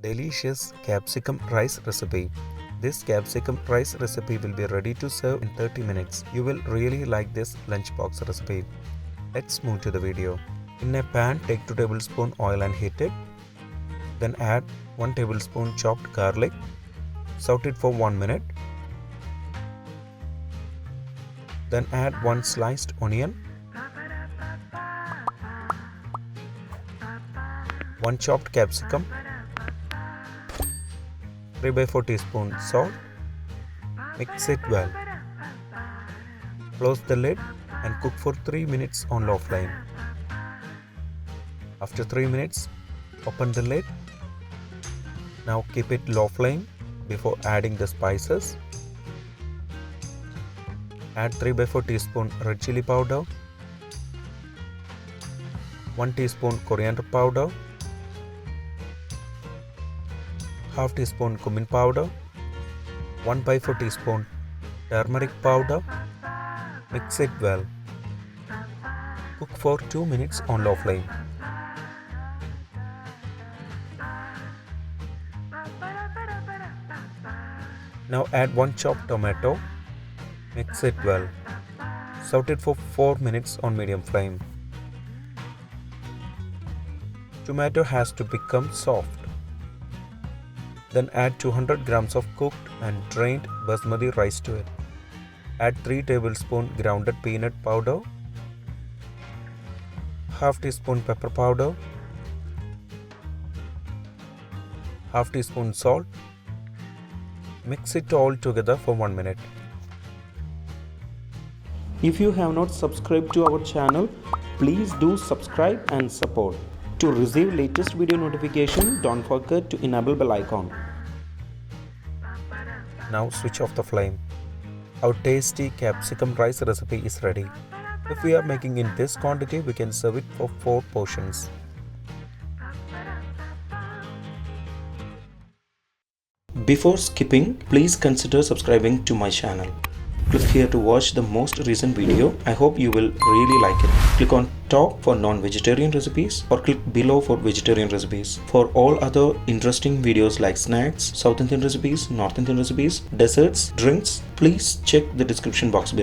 delicious capsicum rice recipe. This capsicum rice recipe will be ready to serve in 30 minutes. You will really like this lunchbox recipe. Let's move to the video. In a pan, take 2 tablespoons oil and heat it. Then add 1 tablespoon chopped garlic. Saute it for 1 minute. Then add 1 sliced onion, 1 chopped capsicum, 3/4 teaspoon salt. Mix it well. Close the lid and cook for 3 minutes on low flame. After 3 minutes, open the lid. Now keep it low flame before adding the spices. Add 3/4 teaspoon red chilli powder, 1 teaspoon coriander powder, half teaspoon cumin powder, 1/4 teaspoon turmeric powder. Mix it well. Cook for 2 minutes on low flame. Now add 1 chopped tomato. Mix it well. Saute it for 4 minutes on medium flame. Tomato has to become soft. Then add 200 grams of cooked and drained basmati rice to it. Add 3 tablespoons grounded peanut powder, half teaspoon pepper powder, half teaspoon salt. Mix it all together for 1 minute. If you have not subscribed to our channel, please do subscribe and support. To receive latest video notification, don't forget to enable bell icon. Now switch off the flame. Our tasty capsicum rice recipe is ready. If we are making in this quantity, we can serve it for 4 portions. Before skipping, please consider subscribing to my channel. Click here to watch the most recent video. I hope you will really like it. Click on top for non-vegetarian recipes or click below for vegetarian recipes. For all other interesting videos like snacks, South Indian recipes, North Indian recipes, desserts, drinks, please check the description box below.